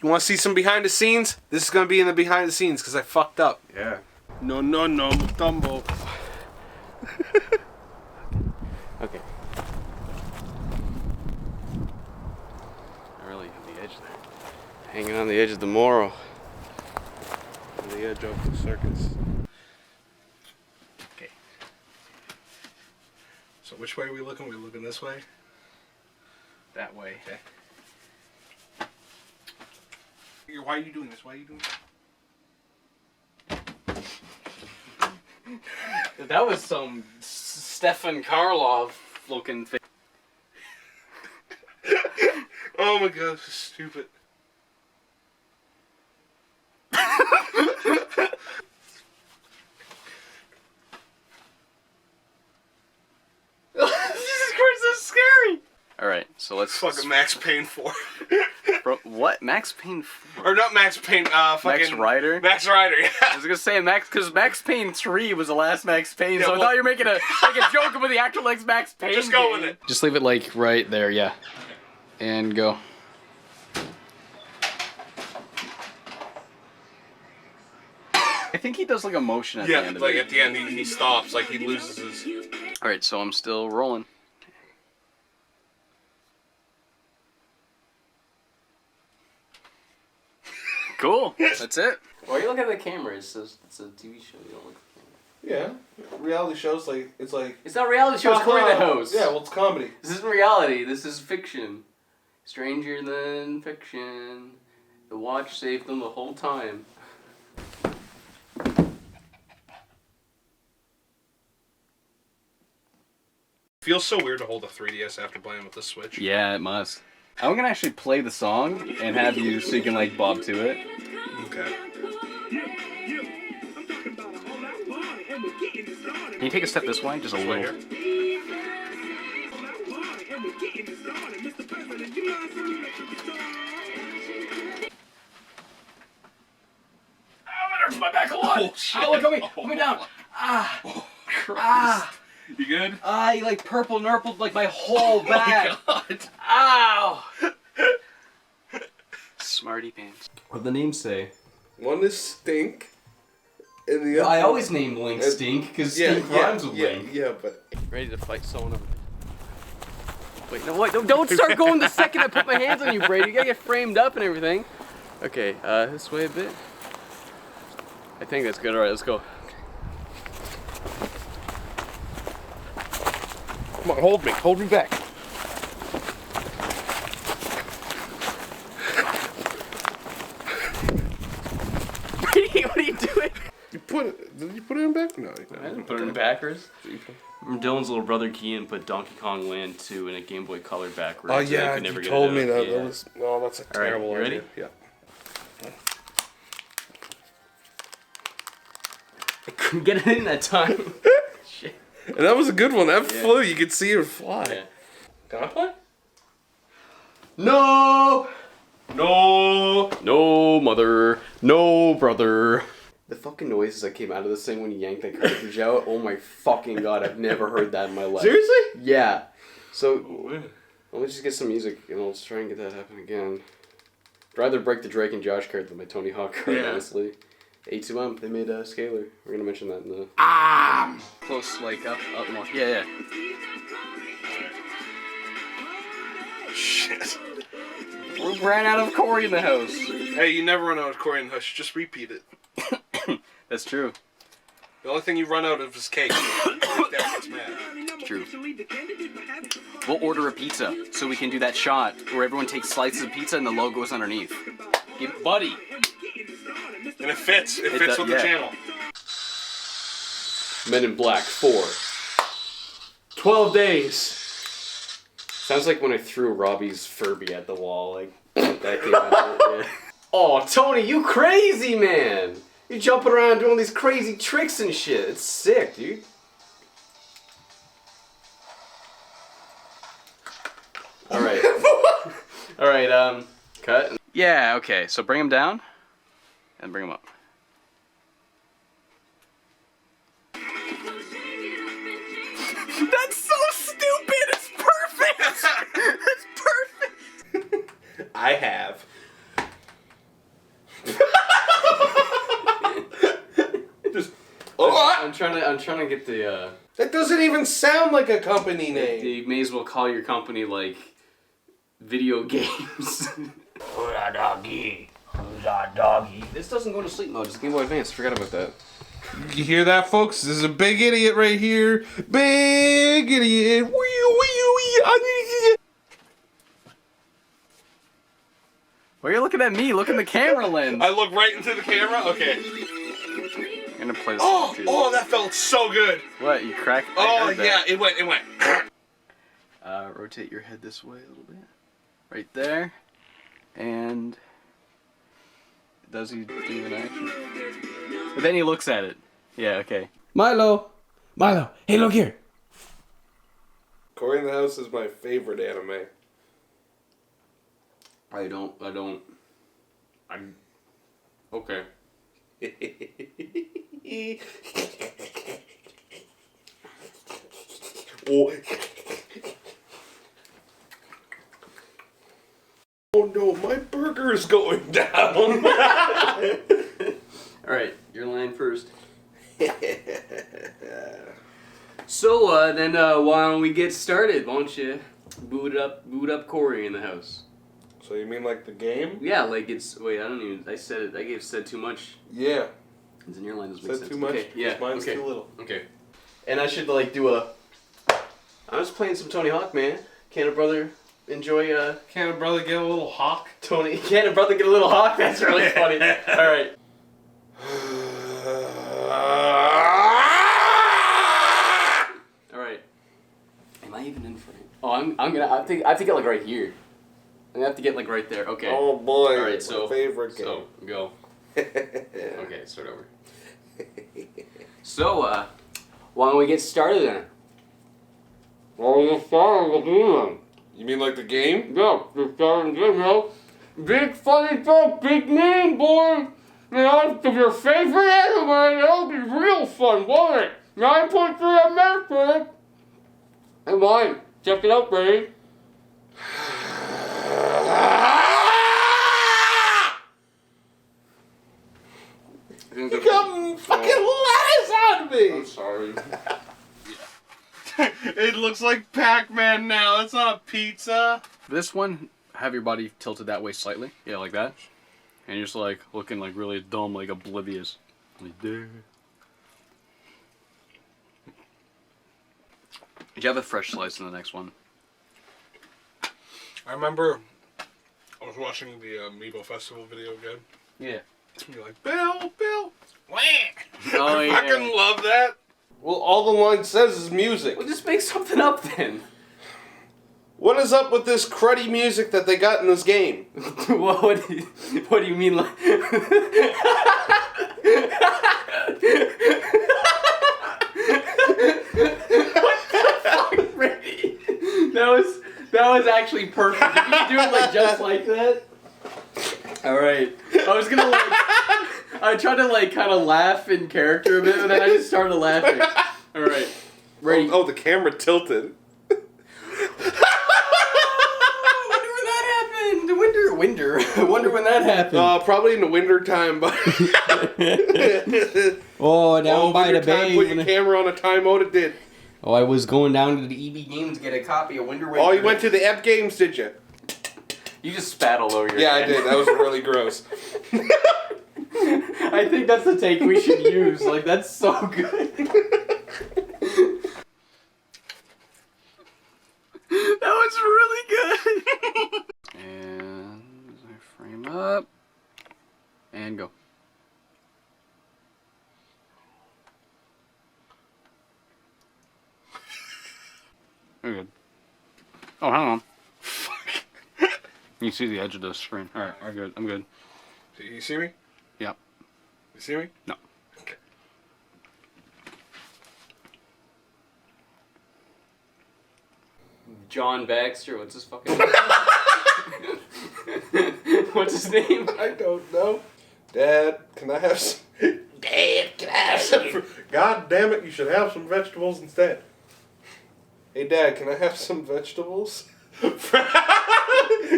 You want to see some behind the scenes? This is going to be in the behind the scenes because I fucked up. Yeah. No, Mutombo. Okay. I really have the edge there. Hanging on the edge of the Moro. On the edge of the circus. Okay. So which way are we looking? We're looking this way? That way. Okay. Why are you doing this? Why are you doing this? That was some Stefan Karlov looking thing. Oh my god, this is stupid. Jesus Christ, that's scary! Alright, so let's... Fucking Max Payne 4. Bro, what? Max Payne 4? Or not Max Payne, fucking... Max Rider? Max Rider, yeah. I was gonna say because Max Payne 3 was the last Max Payne, Yeah, so well, I thought you were making a joke about the actor likes Max Payne. Just go with it. Just leave it like right there, yeah. And go. I think he does like a motion at the end of like it. at the end he stops, like he loses his... Alright, so I'm still rolling. Cool. That's it. Why are you looking at the camera? It's a TV show. You don't look at the camera. Yeah. Reality shows, like, it's like... It's not reality show, it's Cory the host. Yeah, well, it's comedy. This isn't reality, this is fiction. Stranger than fiction. The watch saved them the whole time. Feels so weird to hold a 3DS after playing with the Switch. Yeah, it must. I'm gonna actually play the song and have you so you can like bob to it. Okay. Can you take a step this way? Just a little. Here. Hurts my back a lot. Oh, shit. Oh, look at me. Put me down. Ah. Oh, Ah. You good? Ah, you like purple nurpled like my whole back. Oh, God. Ow. Smarty pants. What'd the names say? One is Stink. And the other I always name Link Stink because Stink rhymes with Link. Yeah, but... Ready to fight someone over there. Wait, no, wait, don't start going the second I put my hands on you, Brady. You gotta get framed up and everything. Okay, this way a bit. I think that's good. Alright, let's go. Come on, hold me. Hold me back. Brady, what are you doing? Did you put it in back? No. I didn't put it in backwards. Dylan's little brother Kian put Donkey Kong Land 2 in a Game Boy Color backwards. Oh yeah, you told me that. That was, no, that's a terrible you ready? idea. Yeah. I couldn't get it in that time. Shit. And that was a good one. That flew. You could see her fly. Yeah. Can I play? No! No! No, mother. No, brother. The fucking noises that came out of this thing when you yanked that cartridge out, oh my fucking god, I've never heard that in my life. Seriously? Yeah. So, Oh, let me just get some music and I'll try and get that happen again. I'd rather break the Drake and Josh card than my Tony Hawk card, honestly. A2M, they made Scalar. We're gonna mention that in the... Close, like, up more. Yeah. shit. We ran out of Cory in the house. Hey, you never run out of Cory in the house. Just repeat it. That's true. The only thing you run out of is cake. Dad gets mad. True. We'll order a pizza so we can do that shot where everyone takes slices of pizza and the logo is underneath. Buddy. And it fits. It fits with the channel. Men in Black 4. 12 days. Sounds like when I threw Robbie's Furby at the wall. Like, that came out of it, yeah. Oh, Tony, you crazy, man! You're jumping around doing these crazy tricks and shit. It's sick, dude. Alright. Alright, cut. Yeah, okay, so bring him down and bring him up. That's so stupid! It's perfect! It's perfect! I have I'm trying to get the. That doesn't even sound like a company name. You may as well call your company like video games. Who's that doggy? Who's that doggy? This doesn't go to sleep mode. It's Game Boy Advance. Forgot about that. You hear that, folks? This is a big idiot right here. Big idiot. Wee, wee, wee. Why are you looking at me? Look in the camera lens. I look right into the camera? Okay. I'm gonna play this. Oh, that felt so good. What, you cracked? Oh, yeah, it went. Rotate your head this way a little bit. Right there. And... does he do an action? But then he looks at it. Yeah, okay. Milo, hey, look here. Cory in the House is my favorite anime. I'm... Okay. Oh no, my burger is going down. Alright, your line first. So, then, why don't we get started? Why don't you boot up Cory in the House? So you mean like the game? Yeah, like it's... Wait, I don't even... I said it. I said too much. Yeah. It's in your line doesn't make Said sense. too much? Okay, yeah. Mine's okay. too little. Okay. And I should, like, do a... I was playing some Tony Hawk, man. Can a brother enjoy, Can a brother get a little hawk? Can a brother get a little hawk? That's really funny. Alright. Alright. Am I even in frame? Oh, I have to get, like, right here. I'm gonna have to get, like, right there. Okay. Oh boy. Alright, so... my favorite game. So, go. Okay, start over. So, why don't we get started then? You mean like the game? Yeah, the starting game, yo. Big funny joke, big name, boy. You know, if your favorite anime, that'll be real fun, won't it? 9.3 on Metacritic. Hey, mine. Check it out, baby. You got fucking lettuce on me! I'm sorry. It looks like Pac-Man now. It's not pizza. This one, have your body tilted that way slightly. Yeah, like that. And you're just like looking like really dumb, like oblivious. Like there. Did you have a fresh slice in the next one? I remember I was watching the Amiibo Festival video again. Yeah. And you're like, Bill, wah! Oh, I fucking love that. Well, all the line says is music. Well, just make something up then. What is up with this cruddy music that they got in this game? what do you mean, like... What the fuck, Brady? That was actually perfect. Did you do it like just like that? Alright. I was gonna like... I tried to like kind of laugh in character a bit, but then I just started laughing. Alright. Ready? Oh, the camera tilted. I wonder when that happened. Probably in the winter time, but Down by the bay. Put your camera on a time mode. It did. Oh, I was going down to the EB Games to get a copy of Winter Waker. Oh, you went to the Ep Games, did you? You just spat all over your Yeah, head. I did. That was really gross. I think that's the take we should use. Like, that's so good. That was really good. And frame up. And go. Very good. Oh, hang on. You see the edge of the screen. Alright, I'm good. I'm good. You see me? Yeah. You see me? No. Okay. John Baxter, what's his fucking name? What's his name? I don't know. Dad, can I have some... Dad, can I have some... God damn it, you should have some vegetables instead. Hey, Dad, can I have some vegetables?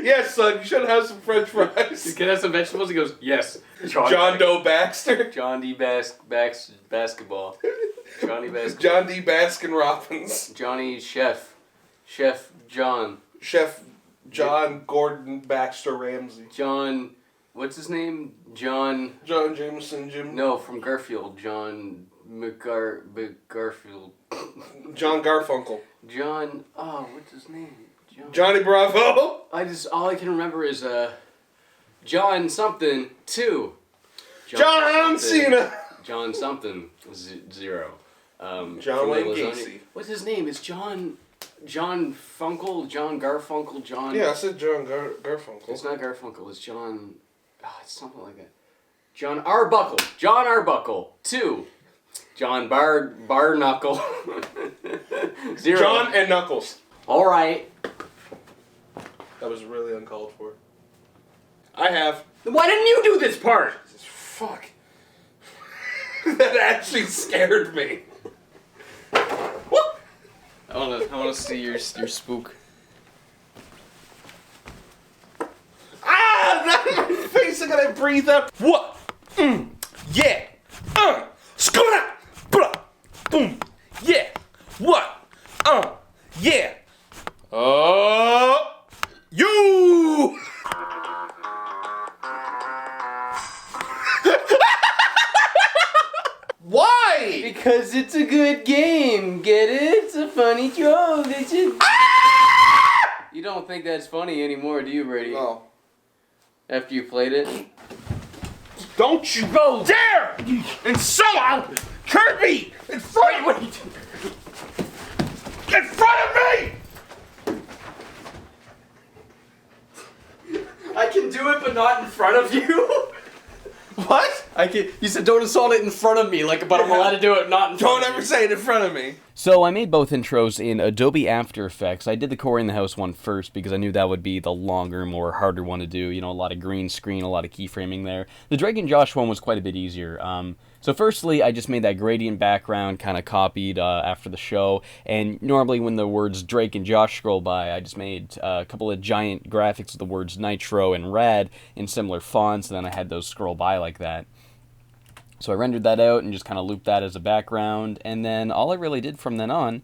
Yes, son, you should have some french fries. Can I have some vegetables? He goes, yes. John Doe Baxter. John D. Basketball. Johnny Baskin. John D. Baskin Robbins. Johnny Chef John. Chef John Gordon Baxter Ramsay. John, what's his name? John Jameson Jim. No, from Garfield. John Garfield. John Garfunkel. John, what's his name? Johnny Bravo. All I can remember is John something 2. John Cena. John something 0. John Wayne Gacy. What's his name? It's John Funkel, John Garfunkel, John. Yeah, I said John Garfunkel. It's not Garfunkel. It's John. It's something like that. John Arbuckle. John Arbuckle 2. John Barknuckle. 0. John and Knuckles. All right. That was really uncalled for. I have. Why didn't you do this part? Fuck. That actually scared me. I wanna see your spook. That in my face! I gotta breathe up. What? Yeah. Skuna. Blah. Boom. Yeah. What? Yeah. You. Why? Because it's a good game. Get it? It's a funny joke. You don't think that's funny anymore, do you, Brady? No. After you played it? Don't you go there! Insult Kirby! In front of me! In front of me! I can do it, but not in front of you. What? You said don't assault it in front of me, but I'm allowed to do it not in front of Don't you. ever say it in front of me. So I made both intros in Adobe After Effects. I did the Cory in the House one first because I knew that would be the longer, more harder one to do. You know, a lot of green screen, a lot of keyframing there. The Drake and Josh one was quite a bit easier. So firstly, I just made that gradient background kind of copied after the show. And normally when the words Drake and Josh scroll by, I just made a couple of giant graphics with the words Nitro and Rad in similar fonts. And then I had those scroll by like that. So I rendered that out and just kind of looped that as a background. And then all I really did from then on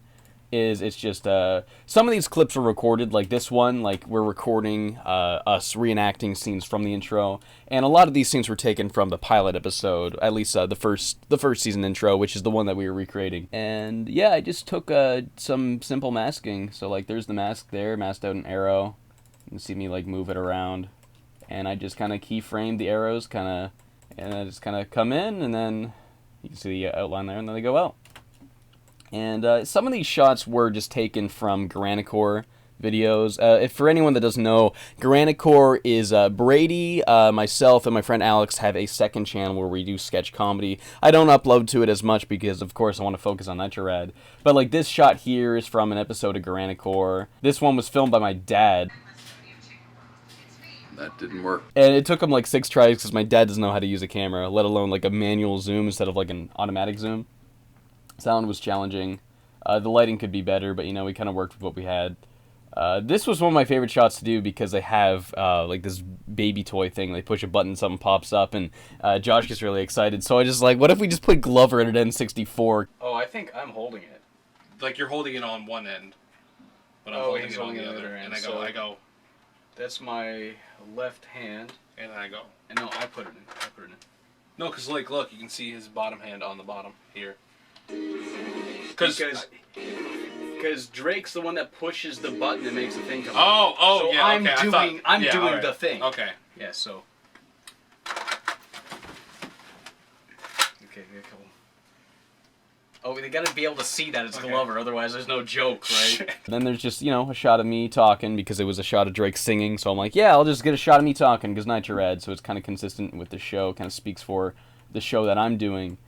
is it's just some of these clips were recorded, like this one, like we're recording us reenacting scenes from the intro, and a lot of these scenes were taken from the pilot episode, at least the first season intro, which is the one that we were recreating. And yeah, I just took some simple masking. So like there's the mask there, masked out an arrow. You can see me like move it around, and I just kind of keyframed the arrows, and I just kind of come in, and then you can see the outline there, and then they go out. And some of these shots were just taken from Garanicore videos. If for anyone that doesn't know, Garanicore is Brady, myself, and my friend Alex have a second channel where we do sketch comedy. I don't upload to it as much because, of course, I want to focus on Nitro. But like this shot here is from an episode of Garanicore. This one was filmed by my dad. That didn't work. And it took him like 6 tries because my dad doesn't know how to use a camera, let alone like a manual zoom instead of like an automatic zoom. Sound was challenging. The lighting could be better, but you know, we kind of worked with what we had. This was one of my favorite shots to do because they have like this baby toy thing. They push a button, something pops up, and Josh gets really excited. So I just like, what if we just put Glover at an N64? Oh, I think I'm holding it. Like you're holding it on one end, but I'm holding it on the other. And I go. That's my left hand. And I go. And no, I put it in. No, because like, look, you can see his bottom hand on the bottom here. Because Drake's the one that pushes the button that makes the thing come. Oh, so yeah. I'm Okay, I'm yeah, doing right. the thing. Okay. Yeah. So. Okay, we got a couple. Oh, they gotta be able to see that it's Glover, otherwise there's no joke, right? Then there's just, you know, a shot of me talking because it was a shot of Drake singing. So I'm like, yeah, I'll just get a shot of me talking because Nitro Rad. So it's kind of consistent with the show, kind of speaks for the show that I'm doing.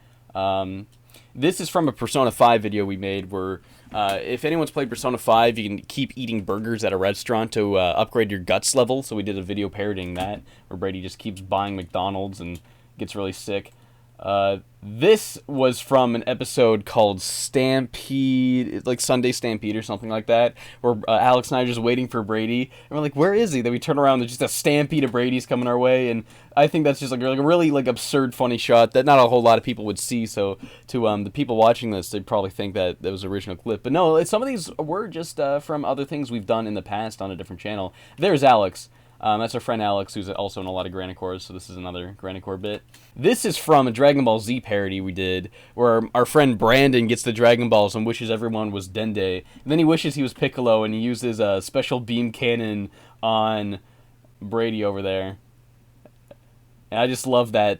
This is from a Persona 5 video we made where if anyone's played Persona 5, you can keep eating burgers at a restaurant to upgrade your guts level. So we did a video parodying that where Brady just keeps buying McDonald's and gets really sick. This was from an episode called Stampede, like Sunday Stampede or something like that, where Alex and I are just waiting for Brady, and we're like, where is he? Then we turn around, there's just a stampede of Brady's coming our way, and I think that's just like a really like absurd, funny shot that not a whole lot of people would see, so to the people watching this, they'd probably think that was an original clip. But no, some of these were just from other things we've done in the past on a different channel. There's Alex. That's our friend Alex, who's also in a lot of Granicores, so this is another Granicore bit. This is from a Dragon Ball Z parody we did, where our friend Brandon gets the Dragon Balls and wishes everyone was Dende. And then he wishes he was Piccolo, and he uses a special beam cannon on Brady over there. And I just love that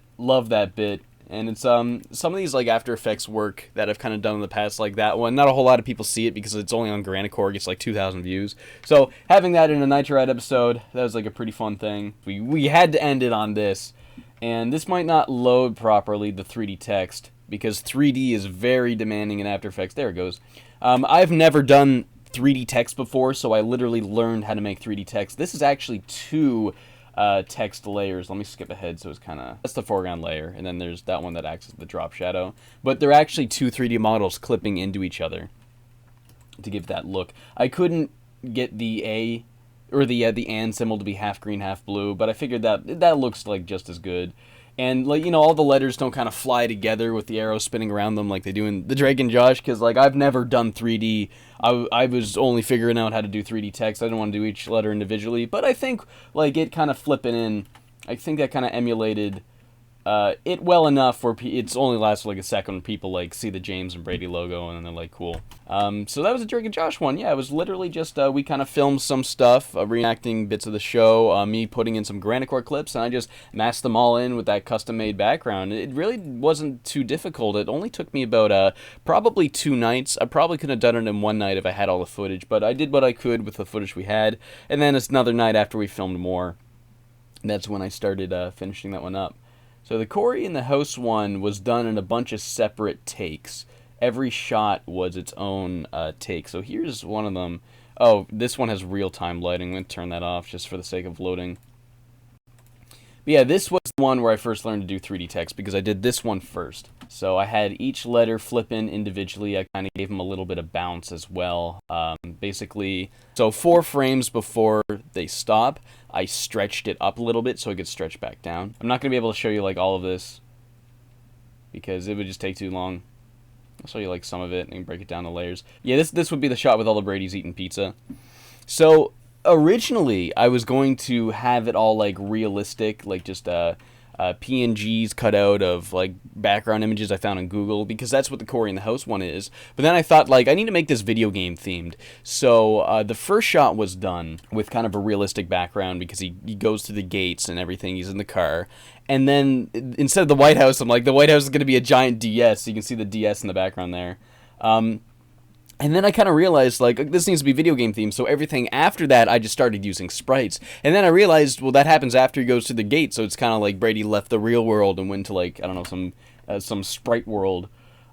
bit. And it's some of these like After Effects work that I've kind of done in the past, like that one. Not a whole lot of people see it because it's only on Granicore. It gets like 2,000 views. So having that in a Nitro episode, that was like a pretty fun thing. We had to end it on this, and this might not load properly the 3D text because 3D is very demanding in After Effects. There it goes. I've never done 3D text before, so I literally learned how to make 3D text. This is actually two text layers. Let me skip ahead so it's kind of... That's the foreground layer, and then there's that one that acts as the drop shadow. But they're actually two 3D models clipping into each other to give that look. I couldn't get the A, or the and symbol to be half green, half blue, but I figured that looks like just as good. And, like, you know, all the letters don't kind of fly together with the arrows spinning around them like they do in the Drake and Josh, because, like, I've never done 3D. I was only figuring out how to do 3D text. I didn't want to do each letter individually. But I think, like, it kind of flipping in, I think that kind of emulated it well enough where it's only lasts for, like, a second when people, like, see the James and Brady logo and they're like, cool. So that was a Drake and Josh one. Yeah, it was literally just, we kind of filmed some stuff, reenacting bits of the show, me putting in some Granicore clips, and I just masked them all in with that custom-made background. It really wasn't too difficult. It only took me about, probably 2 nights. I probably could have done it in 1 night if I had all the footage, but I did what I could with the footage we had, and then it's another night after we filmed more. That's when I started finishing that one up. So the Cory in the house one was done in a bunch of separate takes. Every shot was its own take. So here's one of them. Oh, this one has real-time lighting. I'm going to turn that off just for the sake of loading. But yeah, this was the one where I first learned to do 3D text because I did this one first. So I had each letter flip in individually. I kind of gave them a little bit of bounce as well. Basically, so 4 frames before they stop, I stretched it up a little bit so it could stretch back down. I'm not going to be able to show you like all of this because it would just take too long. I'll show you like some of it and break it down to layers. Yeah, this would be the shot with all the Brady's eating pizza. So originally, I was going to have it all like realistic, like just PNGs cut out of like background images I found on Google, because that's what the Cory in the house one is. But then I thought, like, I need to make this video game themed. So the first shot was done with kind of a realistic background because he goes through the gates and everything. He's in the car. And then instead of the White House, I'm like, the White House is going to be a giant DS. So you can see the DS in the background there. And then I kind of realized, like, this needs to be video game themed, so everything after that, I just started using sprites. And then I realized, well, that happens after he goes to the gate, so it's kind of like Brady left the real world and went to, like, I don't know, some sprite world.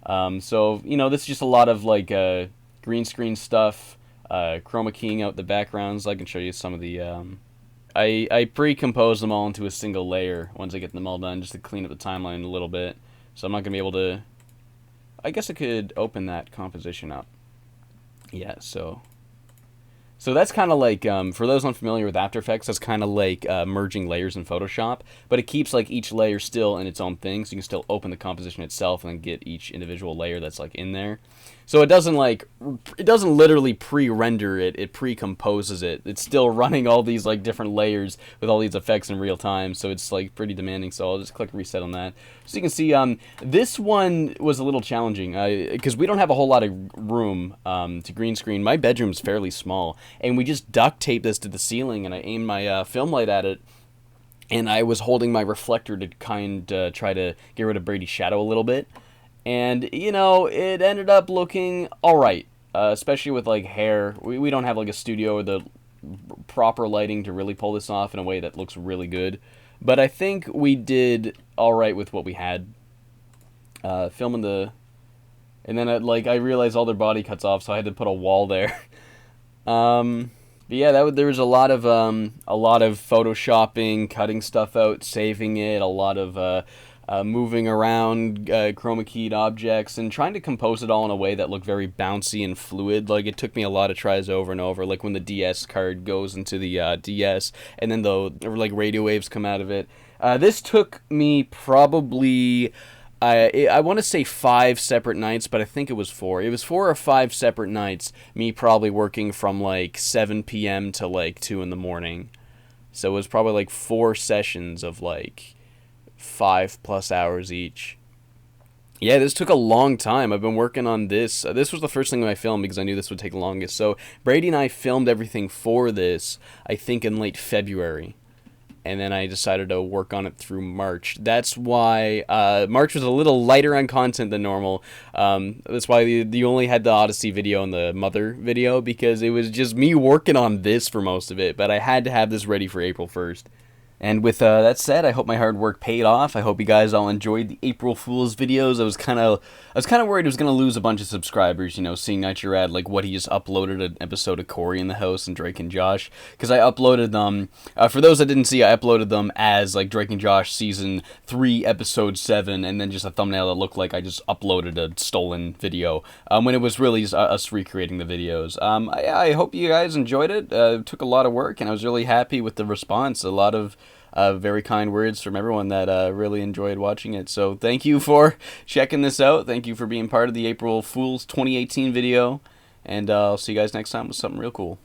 So, you know, this is just a lot of, like, green screen stuff, chroma keying out the backgrounds. I can show you some of the... I pre-compose them all into a single layer once I get them all done, just to clean up the timeline a little bit. So I'm not going to be able to... I guess I could open that composition up. Yeah, so that's kind of like, for those unfamiliar with After Effects, that's kind of like merging layers in Photoshop, but it keeps like each layer still in its own thing, so you can still open the composition itself and then get each individual layer that's like in there. So it doesn't literally pre-render it, it pre-composes it. It's still running all these like different layers with all these effects in real time, so it's like pretty demanding, so I'll just click reset on that. So you can see, this one was a little challenging, because we don't have a whole lot of room to green screen. My bedroom's fairly small, and we just duct taped this to the ceiling, and I aimed my film light at it, and I was holding my reflector to try to get rid of Brady's shadow a little bit. And, you know, it ended up looking alright, especially with, like, hair. We don't have, like, a studio or the proper lighting to really pull this off in a way that looks really good. But I think we did alright with what we had. Filming the... And then, I realized all their body cuts off, so I had to put a wall there. But yeah, there was a lot of photoshopping, cutting stuff out, saving it, a lot of moving around chroma keyed objects and trying to compose it all in a way that looked very bouncy and fluid. Like, it took me a lot of tries over and over, like when the DS card goes into the DS and then the like radio waves come out of it. This took me probably, I want to say 5 separate nights, but I think it was 4. It was 4 or 5 separate nights, me probably working from like 7 p.m. to like 2 in the morning. So it was probably like 4 sessions of like 5+ hours each. Yeah, this took a long time. I've been working on this. This was the first thing I filmed because I knew this would take the longest. So Brady and I filmed everything for this, I think, in late February. And then I decided to work on it through March. That's why March was a little lighter on content than normal. That's why you only had the Odyssey video and the Mother video, because it was just me working on this for most of it. But I had to have this ready for April 1st. And with that said, I hope my hard work paid off. I hope you guys all enjoyed the April Fool's videos. I was kind of worried I was going to lose a bunch of subscribers, seeing Nitro had, like, what he just uploaded an episode of Cory in the house and Drake and Josh. Because I uploaded them, for those that didn't see, I uploaded them as, like, Drake and Josh Season 3, Episode 7, and then just a thumbnail that looked like I just uploaded a stolen video, when it was really just us recreating the videos. I hope you guys enjoyed it. It took a lot of work, and I was really happy with the response. A lot of very kind words from everyone that really enjoyed watching it. So thank you for checking this out. Thank you for being part of the April Fool's 2018 video. And I'll see you guys next time with something real cool.